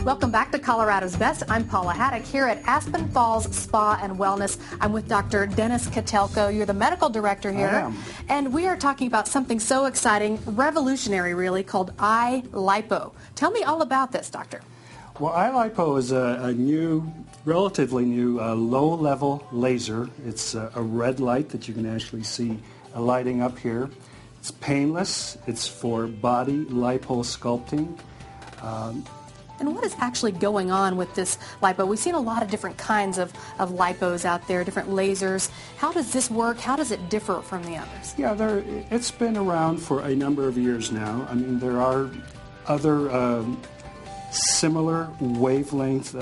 Welcome back to Colorado's Best. I'm Paula Haddock here at Aspen Falls Spa and Wellness. I'm with Dr. Dennis Kotelko. You're the medical director here. I am. And we are talking about something so exciting, revolutionary really, called iLipo. Tell me all about this, doctor. Well, iLipo is a new, relatively new, low-level laser. It's a red light that you can actually see lighting up here. It's painless. It's for body liposculpting. And what is actually going on with this lipo? We've seen a lot of different kinds of lipos out there, different lasers. How does this work? How does it differ from the others? Yeah, it's been around for a number of years now. I mean, there are other similar wavelength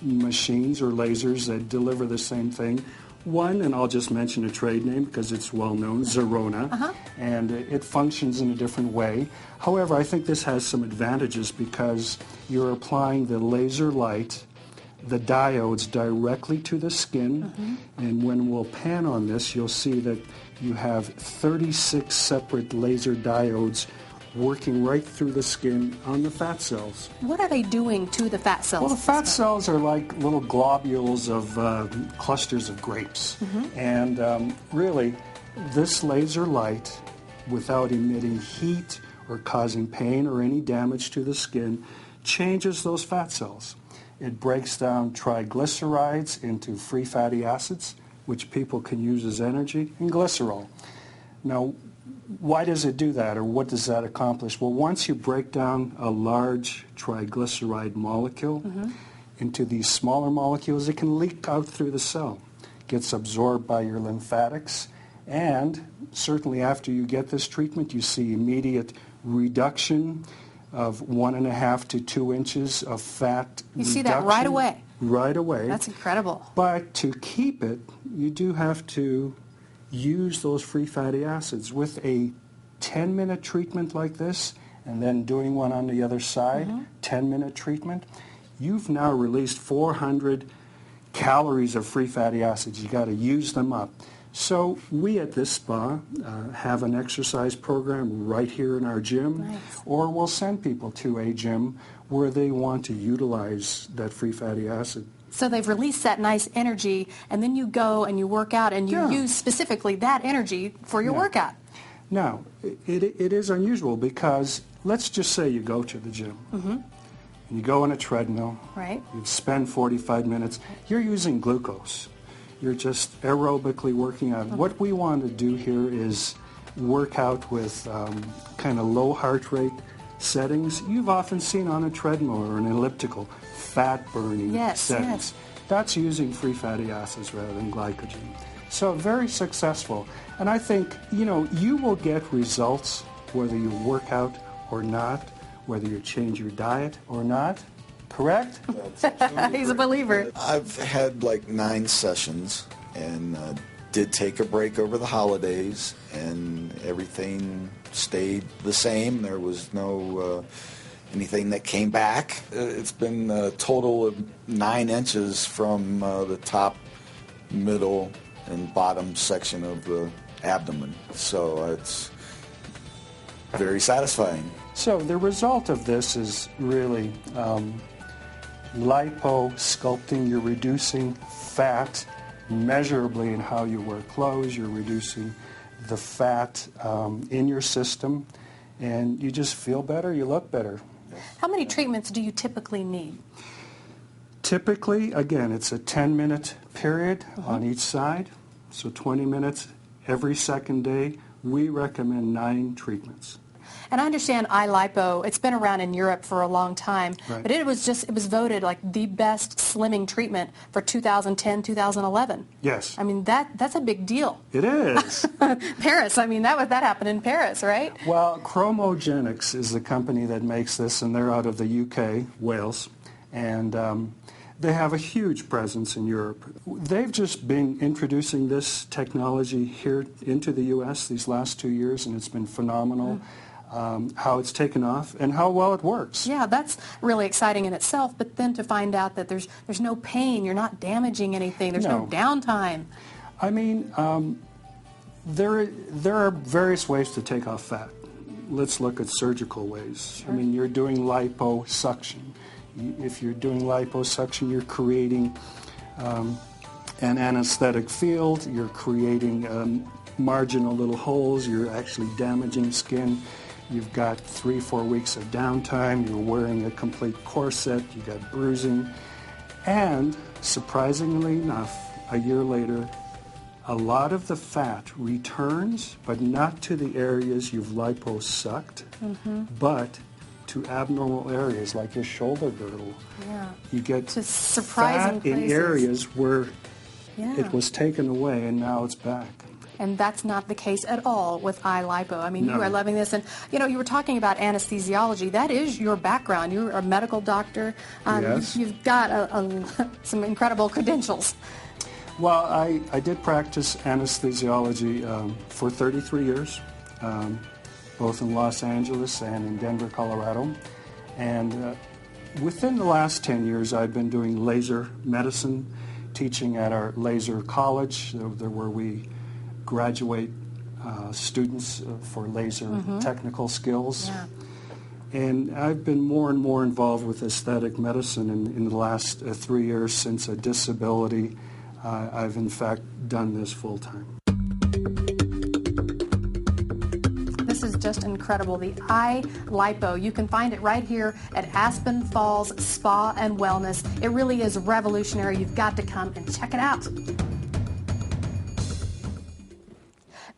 machines or lasers that deliver the same thing. One, and I'll just mention a trade name because it's well known, Zerona, and it functions in a different way. However, I think this has some advantages because you're applying the laser light, the diodes directly to the skin, and when we'll pan on this, you'll see that you have 36 separate laser diodes working right through the skin on the fat cells. What are they doing to the fat cells? Well, the fat cells are like little globules of clusters of grapes. And really, this laser light, without emitting heat or causing pain or any damage to the skin, changes those fat cells. It breaks down triglycerides into free fatty acids, which people can use as energy, and glycerol. Now, why does it do that, or what does that accomplish? Well, once you break down a large triglyceride molecule into these smaller molecules, it can leak out through the cell, gets absorbed by your lymphatics, and certainly after you get this treatment, you see immediate reduction of 1.5 to 2 inches of fat. You see that right away? Right away. That's incredible. But to keep it, you do have to use those free fatty acids. With a 10-minute treatment like this, and then doing one on the other side, 10-minute treatment, you've now released 400 calories of free fatty acids. You got to use them up. So we at this spa have an exercise program right here in our gym, or we'll send people to a gym where they want to utilize that free fatty acid. So they've released that nice energy, and then you go and you work out, and you use specifically that energy for your workout. Now, it is unusual because let's just say you go to the gym, and you go on a treadmill, you spend 45 minutes, you're using glucose. You're just aerobically working out. What we want to do here is work out with kind of low heart rate settings you've often seen on a treadmill or an elliptical, fat-burning settings. That's using free fatty acids rather than glycogen. So very successful. And I think, you will get results whether you work out or not, whether you change your diet or not. Correct? He's a believer. I've had like 9 sessions and did take a break over the holidays, and everything stayed the same. There was no anything that came back. It's been a total of 9 inches from the top, middle, and bottom section of the abdomen. So it's very satisfying. So the result of this is really lipo-sculpting. You're reducing fat measurably in how you wear clothes. You're reducing the fat in your system, and you just feel better, you look better. How many treatments do you typically need? Typically, again, it's a 10-minute period on each side, so 20 minutes every second day. We recommend 9 treatments. And I understand iLipo, it's been around in Europe for a long time, but it was voted like the best slimming treatment for 2010, 2011. Yes. I mean, that's a big deal. It is. Paris, I mean, that happened in Paris, right? Well, Chromogenics is the company that makes this, and they're out of the UK, Wales, and they have a huge presence in Europe. They've just been introducing this technology here into the U.S. these last 2 years, and it's been phenomenal. How it's taken off and how well it works. Yeah, that's really exciting in itself, but then to find out that there's no pain, you're not damaging anything, there's no downtime. I mean, there are various ways to take off fat. Let's look at surgical ways. I mean, you're doing liposuction. If you're doing liposuction, you're creating an anesthetic field, you're creating marginal little holes, you're actually damaging skin. You've got 3-4 weeks of downtime, you're wearing a complete corset, you've got bruising, and surprisingly enough, a year later, a lot of the fat returns, but not to the areas you've liposucked, but to abnormal areas like your shoulder girdle. Yeah. You get Just surprising fat in places. areas where Yeah. it was taken away and now it's back. And that's not the case at all with iLipo. I mean, No. you are loving this. And, you know, you were talking about anesthesiology. That is your background. You're a medical doctor. Yes. You've got some incredible credentials. Well, I did practice anesthesiology for 33 years, both in Los Angeles and in Denver, Colorado. And within the last 10 years, I've been doing laser medicine, teaching at our laser college, where we graduate students for laser technical skills. Yeah. And I've been more and more involved with aesthetic medicine in the last 3 years since a disability. I've in fact done this full time. This is just incredible. The iLipo, you can find it right here at Aspen Falls Spa and Wellness. It really is revolutionary. You've got to come and check it out.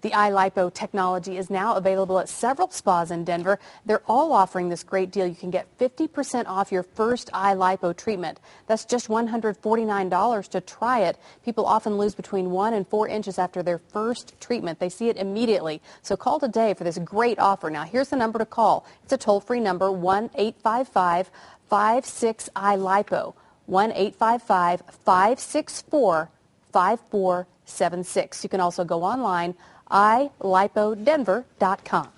The iLipo technology is now available at several spas in Denver. They're all offering this great deal. You can get 50% off your first iLipo treatment. That's just $149 to try it. People often lose between 1 and 4 inches after their first treatment. They see it immediately. So call today for this great offer. Now, here's the number to call. It's a toll-free number, 1-855-56-iLipo, 1-855-564-5476. You can also go online, iLipodenver.com.